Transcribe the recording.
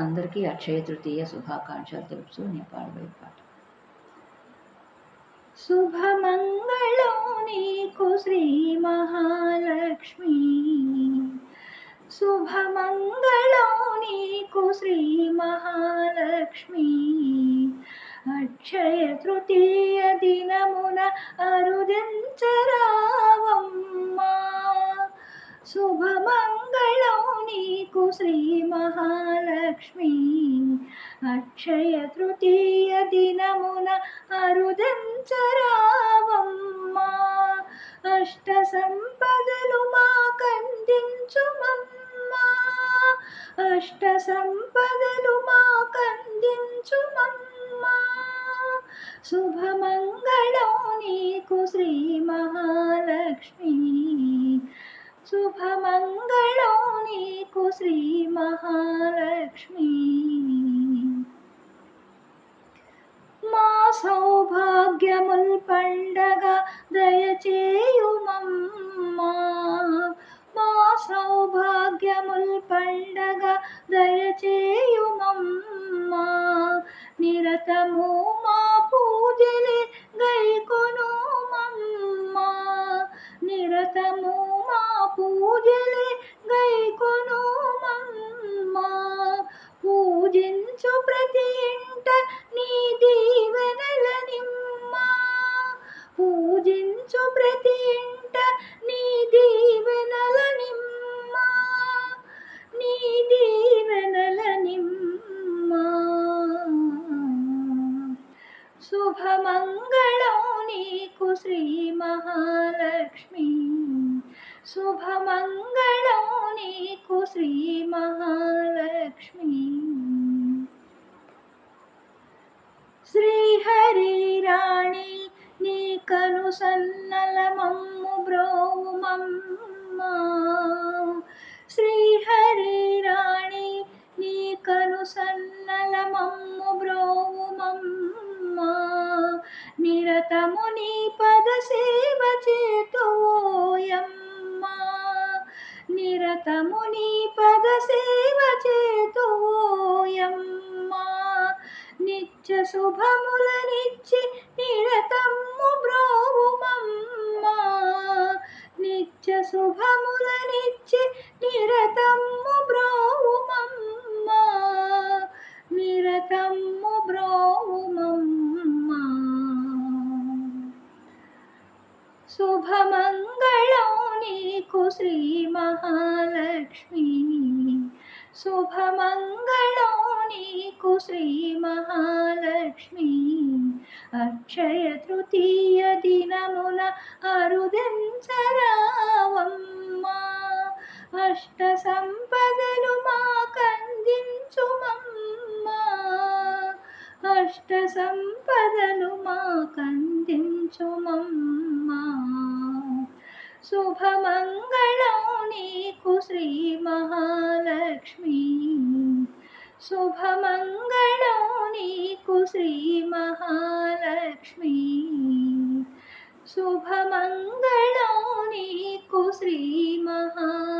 అందరికీ అక్షయ తృతీయ శుభాకాంక్షలు తెలుపుతూ నేను పాడబోయే పాట. శుభమంగళం నీకు శ్రీ మహాలక్ష్మి, శుభమంగళం నీకు శ్రీ మహాలక్ష్మి. అక్షయ తృతీయ దినమున అరుదించరావమ్మా, శుభమంగళం నీకు శ్రీ మహాలక్ష్మి. అక్షయ తృతీయ దినమున అరుదించరావమ్మా, అష్ట సంపదలు మాకందించుమమ్మా, అష్ట సంపదలు మాకందించుమమ్మా. శుభమంగళం నీకు శ్రీ మహాలక్ష్మి, శుభమంగళం నీకు శ్రీ మహాలక్ష్మి. మా సౌభాగ్యముల్ పండగ దయచేయుమమ్మా, మా సౌభాగ్యముల్ పండగ దయచేయుమమ్మా. నిరతము మా పూజలే గైకొనుమమ్మా, నిరతము మా పూజలే గైకొనుమమ్మా. పూజించు ప్రతి ఇంట నీ దీవెనల నిమ్మా, పూజించు ప్రతి ఇంట నీ దీవెనల నిమ్మా, నీ దీవెనల నిమ్మా. శుభమంగళం నీకు శ్రీ మహాలక్ష్మి, శుభమంగళం నీకు శ్రీ మహాలక్ష్మి. శ్రీహరి రాణి నీ కను సన్నల మమ్ము బ్రోవుమమ్మా, శ్రీహరి రాణి నీ కను సన్నల మమ్ము బ్రోవుమమ్మా. నిరతము నీ పద సేవ చేతోయమ్మా, నిరతము నీ పద సేవ చేతోయమ్మా. నిత్య శుభములనిచ్చి నిరతము బ్రోవుమమ్మా, నిత్య శుభములనిచ్చి నిరతము బ్రోవుమమ్మా, నిరతము బ్రోవుమమ్మా. శుభమంగళం నీకు శ్రీ మహాలక్ష్మి, శుభమంగళం నీకు శ్రీ మహాలక్ష్మి. అక్షయ తృతీయ దినమున అరుదించరావమ్మా, అష్ట సంపదలు మాకందించుమమ్మా, అష్ట సంపదలు మాకందించుమమ్మా. శుభమంగళం నీకు శ్రీ మహాలక్ష్మి, శుభమంగళం నీకు శ్రీ మహాలక్ష్మి, శుభమంగళం నీకు శ్రీ మహాలక్ష్మి.